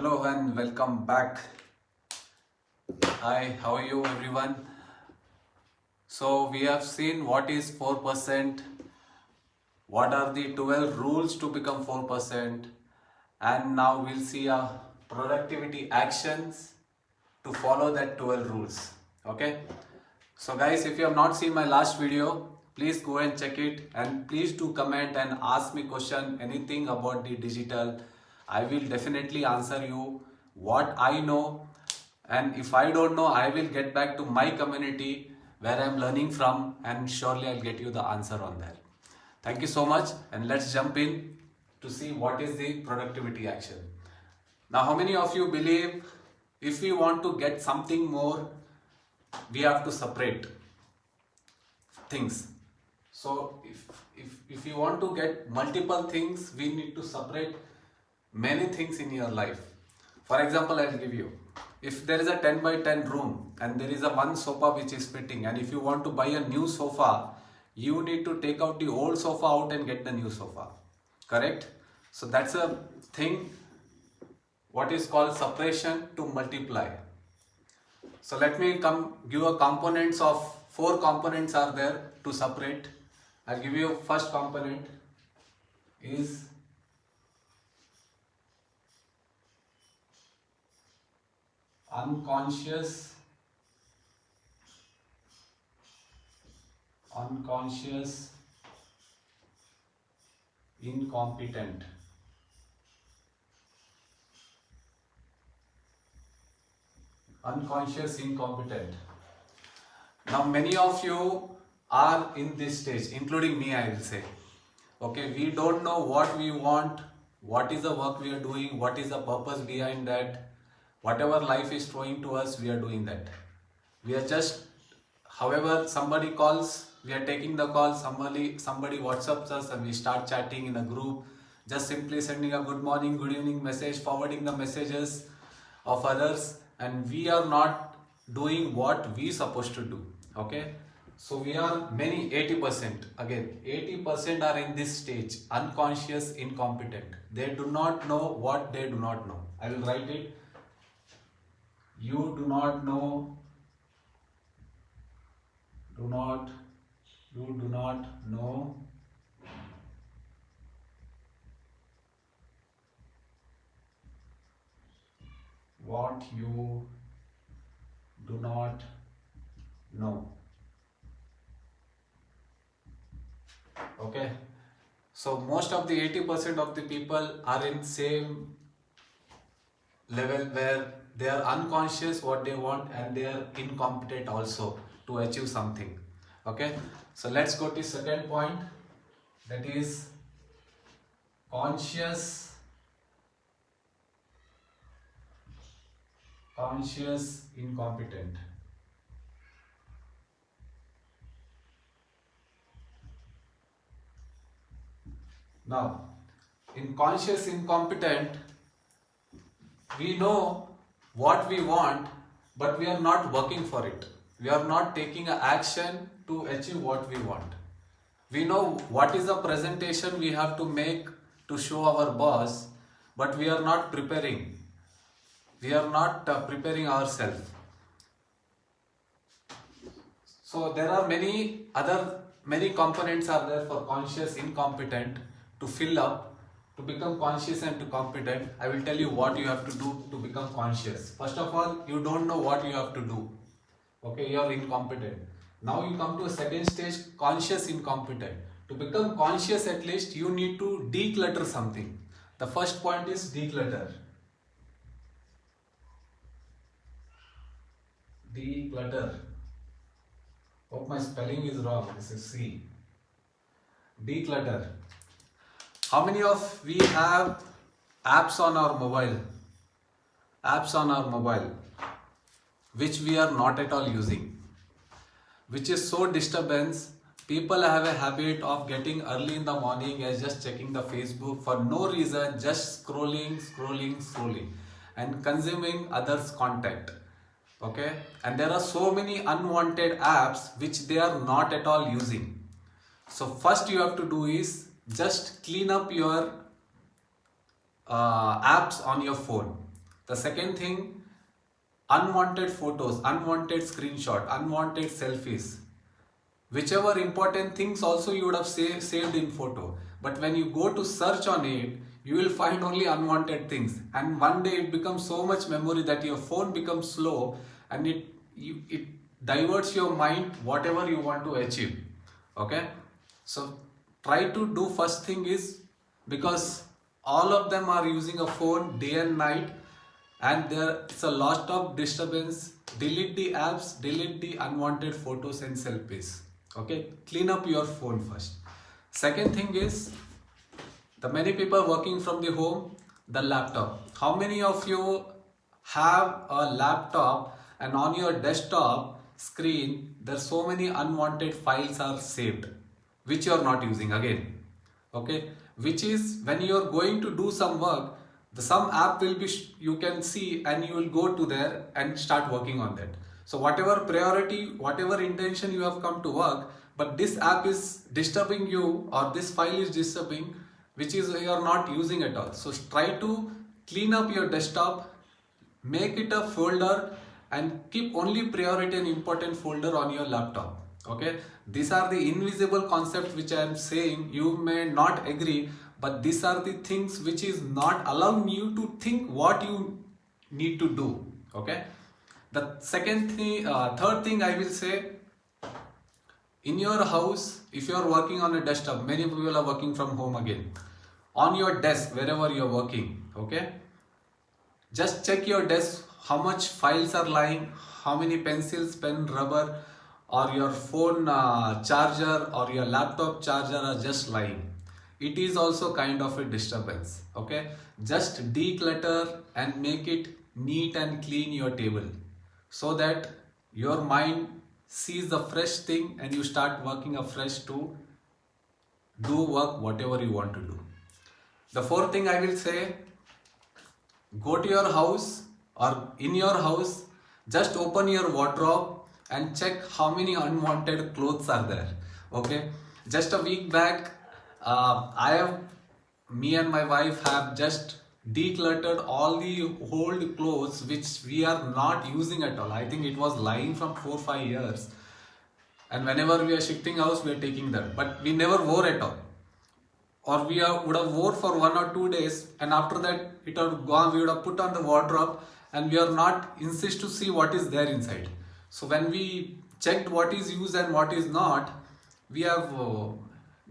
Hello and welcome back. Hi, how are you everyone? So we have seen what is 4%, what are the 12 rules to become 4%, and now we'll see productivity actions to follow that 12 rules. Okay? So guys, if you have not seen my last video, please go and check it, and please do comment and ask me question anything about the digital. I will definitely answer you what I know, and if I don't know, I will get back to my community where I am learning from, and surely I'll get you the answer on that. Thank you so much, and let's jump in to see what is the productivity action. Now, how many of you believe if we want to get something more, we have to separate things? So if you want to get multiple things, we need to separate many things in your life. For example, I'll give you, if there is a 10 by 10 room and there is a one sofa which is fitting, and if you want to buy a new sofa, you need to take out the old sofa out and get the new sofa, correct? So that's a thing what is called separation to multiply. So let me give a components of 4 components are there to separate. I'll give you first component is unconscious incompetent. Unconscious incompetent. Now many of you are in this stage, including me, I will say. Okay, we don't know what we want, what is the work we are doing, what is the purpose behind that. Whatever life is throwing to us, we are doing that. We are just, however, somebody calls, we are taking the call, somebody WhatsApps us and we start chatting in a group, just simply sending a good morning, good evening message, forwarding the messages of others, and we are not doing what we supposed to do. Okay, so we are 80%, again 80% are in this stage, unconscious incompetent. They do not know what they do not know. I will write it. You do not know what you do not know. Okay, so most of the 80% of the people are in same level where they are unconscious what they want, and they are incompetent also to achieve something. Okay, so let's go to second point, that is conscious incompetent. Now, in conscious incompetent, we know what we want, but we are not working for it. We are not taking an action to achieve what we want. We know what is the presentation we have to make to show our boss, but we are not preparing. We are not preparing ourselves. So there are many components are there for conscious incompetent to fill up. To become conscious and to competent, I will tell you what you have to do to become conscious. First of all, you don't know what you have to do. Okay, you are incompetent. Now you come to a second stage, conscious incompetent. To become conscious, at least you need to declutter something. The first point is declutter. Declutter. Hope my spelling is wrong. This is C. Declutter. How many of we have apps on our mobile? Apps on our mobile which we are not at all using, which is so disturbance. People have a habit of getting early in the morning and just checking the Facebook for no reason, just scrolling and consuming others' content. Okay, and there are so many unwanted apps which they are not at all using. So first you have to do is just clean up your apps on your phone. The second thing, unwanted photos, unwanted screenshot, unwanted selfies. Whichever important things also you would have saved in photo. But when you go to search on it, you will find only unwanted things. And one day it becomes so much memory that your phone becomes slow and it diverts your mind whatever you want to achieve. Okay? So try to do first thing is, because all of them are using a phone day and night, and there is a lot of disturbance. Delete the apps, delete the unwanted photos and selfies. Okay, clean up your phone first. Second thing is, the many people working from the home, the laptop. How many of you have a laptop and on your desktop screen there are so many unwanted files are saved which you are not using again? Okay, which is when you are going to do some work, some app will be you can see and you will go to there and start working on that. So whatever priority, whatever intention you have come to work, but this app is disturbing you or this file is disturbing, which is you are not using at all. So try to clean up your desktop, make it a folder and keep only priority and important folder on your laptop. Okay, these are the invisible concepts which I am saying. You may not agree, but these are the things which is not allowing you to think what you need to do. Okay, the second thing, third thing I will say, in your house, if you are working on a desktop, many people are working from home again. On your desk, wherever you are working, okay, just check your desk, how much files are lying, how many pencils, pen, rubber, or your phone charger or your laptop charger are just lying. It is also kind of a disturbance. Okay, just declutter and make it neat and clean your table, so that your mind sees the fresh thing and you start working afresh to do work whatever you want to do. The fourth thing I will say, go to your house or in your house, just open your wardrobe and check how many unwanted clothes are there. Okay, just a week back, me and my wife have just decluttered all the old clothes which we are not using at all. I think it was lying from 4-5 years, and whenever we are shifting house, we are taking that, but we never wore at all, or we would have wore for 1 or 2 days, and after that it would have gone. We would have put on the wardrobe and we are not insist to see what is there inside. So when we checked what is used and what is not, we have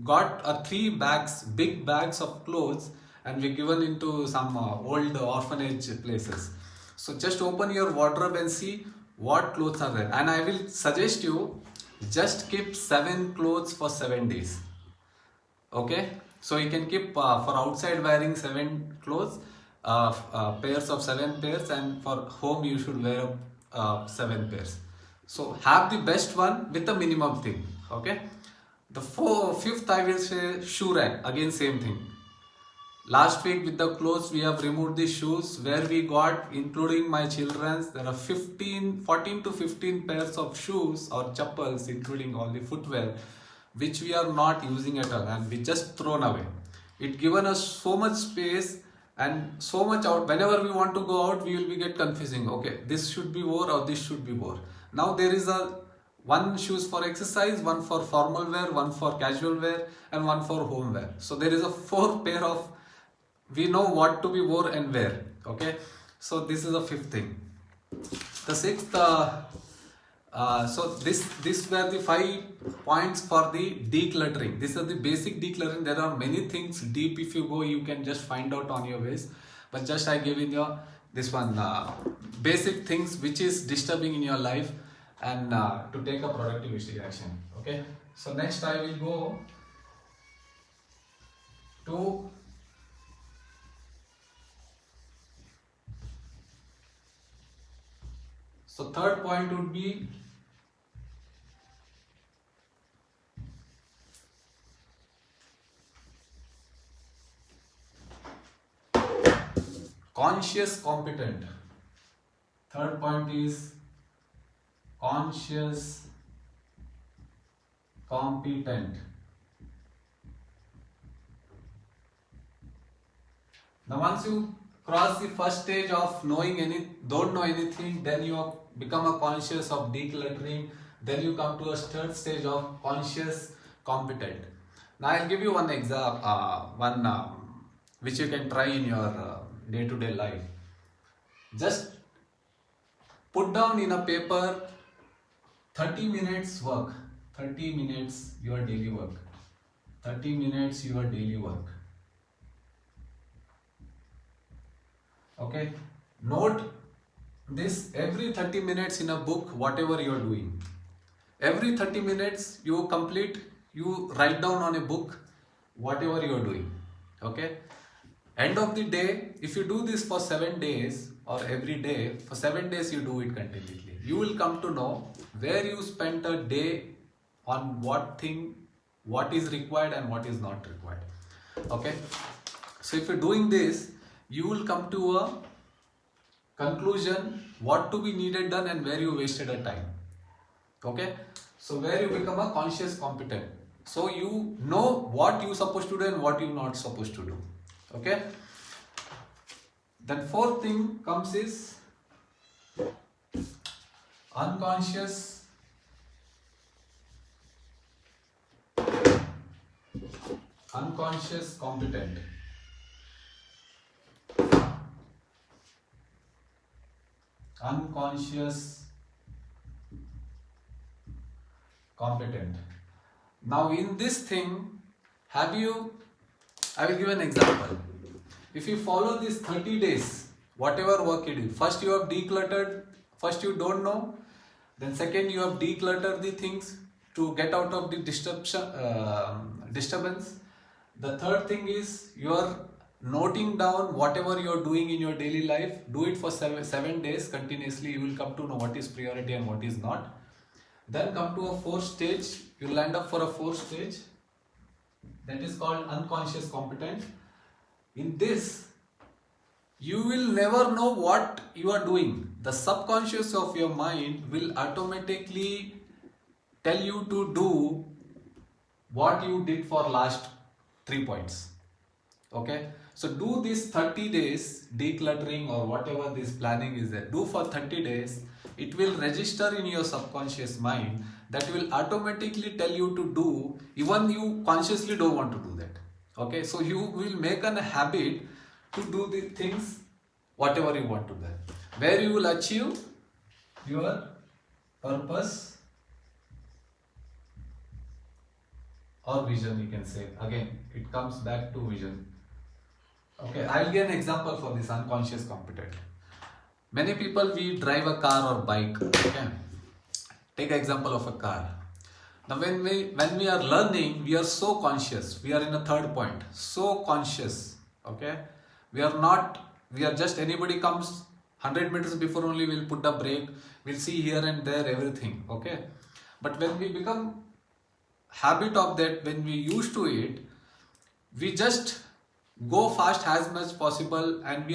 got 3 bags, big bags of clothes, and we given into some old orphanage places. So just open your wardrobe and see what clothes are there, and I will suggest you just keep 7 clothes for 7 days. Okay, so you can keep for outside wearing 7 clothes, pairs of 7 pairs, and for home you should wear 7 pairs. So have the best one with the minimum thing. Okay, the fifth I will say, shoe rack. Again same thing. Last week with the clothes we have removed the shoes, where we got, including my children's, there are 14 to 15 pairs of shoes or chappals, including all the footwear, which we are not using at all and we just thrown away. It given us so much space and so much out. Whenever we want to go out, we will be get confusing. Okay, this should be wore or this should be wore. Now there is one shoes for exercise, one for formal wear, one for casual wear, and one for home wear. So there is a 4 pair of, we know what to be wore and wear. Okay, so this is the fifth thing. The sixth, so this were the 5 points for the decluttering. These are the basic decluttering. There are many things deep. If you go, you can just find out on your ways. But just I gave in your this one basic things which is disturbing in your life, and to take a productivity action. Okay. So next I will go to third point would be conscious competent. Third point is conscious competent. Now once you cross the first stage of don't know anything, then you have become a conscious of decluttering, then you come to a third stage of conscious competent. Now I'll give you one example, which you can try in your day-to-day life. Just put down in a paper 30 minutes work, 30 minutes your daily work, 30 minutes your daily work. Okay, note this every 30 minutes in a book, whatever you are doing. Every 30 minutes you write down on a book whatever you are doing. Okay, end of the day, if you do this for 7 days or every day, for 7 days you do it continuously, you will come to know where you spent a day on what is required and what is not required. Okay, so if you're doing this, you will come to a conclusion what to be needed done and where you wasted a time. Okay, so where you become a conscious competent, so you know what you supposed to do and what you not supposed to do. Okay, then fourth thing comes is unconscious competent. Unconscious competent. Now in this thing, I will give an example. If you follow this 30 days, whatever work you do, first you have decluttered, first you don't know, then second you have decluttered the things to get out of the disturbance. The third thing is you are noting down whatever you are doing in your daily life. Do it for 7 days continuously. You will come to know what is priority and what is not. Then come to a fourth stage. You land up for a fourth stage. That is called unconscious competent. In this, you will never know what you are doing. The subconscious of your mind will automatically tell you to do what you did for last 3 points. Okay, so do this 30 days decluttering or whatever this planning is there. Do for 30 days. It will register in your subconscious mind that will automatically tell you to do, even you consciously don't want to do that. Okay, so you will make a habit to do the things whatever you want to do, where you will achieve your purpose or vision, you can say. Again, it comes back to vision. Okay, I'll give an example for this unconscious competent. Many people, we drive a car or bike. Okay, take an example of a car. Now when we are learning, we are so conscious. We are in a third point, so conscious. Okay, we are just, anybody comes 100 meters before only we'll put the brake, we'll see here and there everything. Okay, but when we become habit of that, when we used to it, we just go fast as much possible, and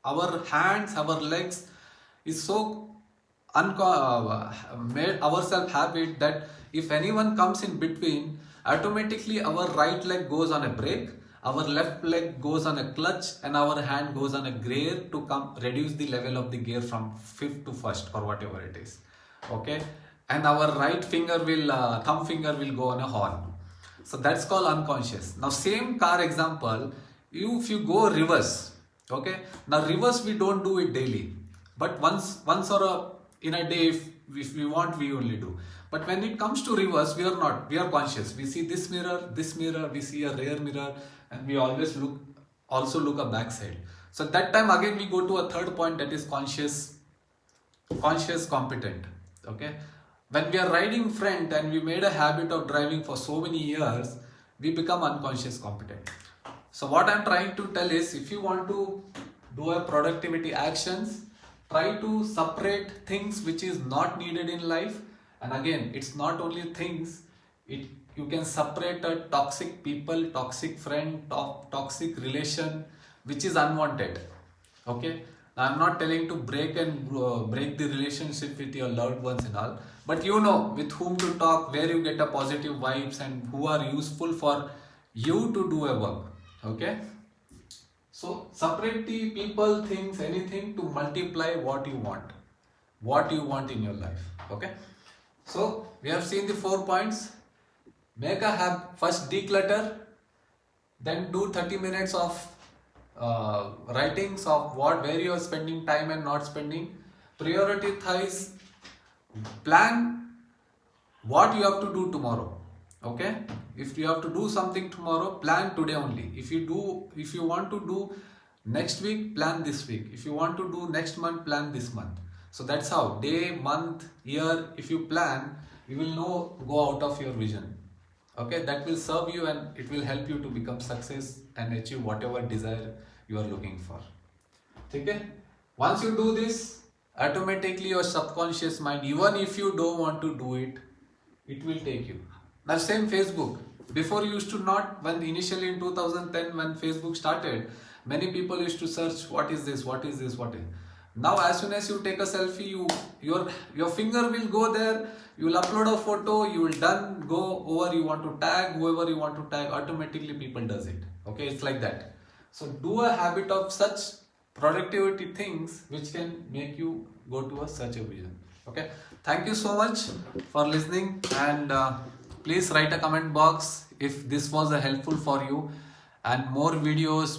our hands, our legs is so made ourselves habit that if anyone comes in between, automatically our right leg goes on a brake, our left leg goes on a clutch, and our hand goes on a gear to reduce the level of the gear from fifth to first or whatever it is. Okay, and our right finger thumb finger will go on a horn. So that's called unconscious. Now same car example, if you go reverse. Okay, now reverse we don't do it daily, but once or in a day, if we want, we only do. But when it comes to reverse, we are conscious. We see this mirror, we see a rear mirror, and we always also look a backside. So that time again we go to a third point, that is conscious competent. Okay, when we are riding front and we made a habit of driving for so many years, we become unconscious competent. So what I'm trying to tell is, if you want to do a productivity actions, try to separate things which is not needed in life. And again, it's not only things, you can separate a toxic people, toxic friend, toxic relation which is unwanted. Okay, now I'm not telling to break the relationship with your loved ones and all, but you know with whom to talk, where you get a positive vibes, and who are useful for you to do a work. Okay, So separate the people, things, anything to multiply what you want in your life. Okay. So we have seen the 4 points. Make a habit. First declutter, then do 30 minutes of writings of where you are spending time and not spending. Prioritize, plan what you have to do tomorrow. Okay, if you have to do something tomorrow, plan today only. If you want to do next week, plan this week. If you want to do next month, plan this month. So that's how day, month, year, if you plan, you will go out of your vision. Okay, that will serve you and it will help you to become success and achieve whatever desire you are looking for. Okay, once you do this, automatically your subconscious mind, even if you don't want to do it, it will take you. Now same Facebook. Before you used to not, when initially in 2010 when Facebook started, many people used to search what is this. Now as soon as you take a selfie, your finger will go there, you will upload a photo, you will go over, you want to tag whoever you want to tag, automatically people does it. Okay, it's like that. So do a habit of such productivity things which can make you go to such a vision. Okay, thank you so much for listening, and please write a comment box if this was helpful for you, and more videos,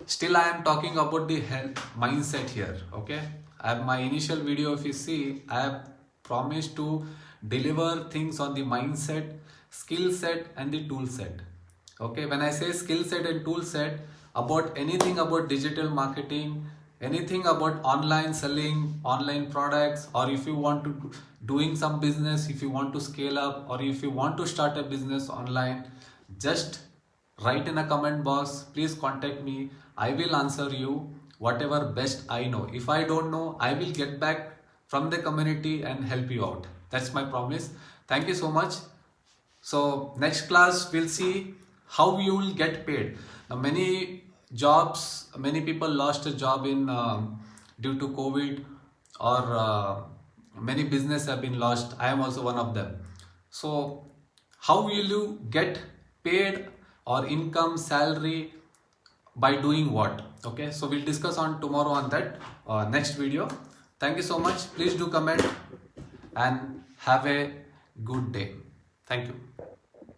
still I am talking about the health mindset here. Okay, my initial video, if you see, I have promised to deliver things on the mindset, skill set and the tool set. Okay, when I say skill set and tool set, about anything about digital marketing, anything about online selling, online products, or if you want to doing some business, if you want to scale up, or if you want to start a business online, just write in a comment box. Please contact me. I will answer you whatever best I know. If I don't know, I will get back from the community and help you out. That's my promise. Thank you so much. So next class we'll see how you will get paid. Now many people lost a job in due to COVID, or many business have been lost. I am also one of them. So how will you get paid or income, salary, by doing what? Okay, so we'll discuss on tomorrow on that next video. Thank you so much. Please do comment and have a good day. Thank you.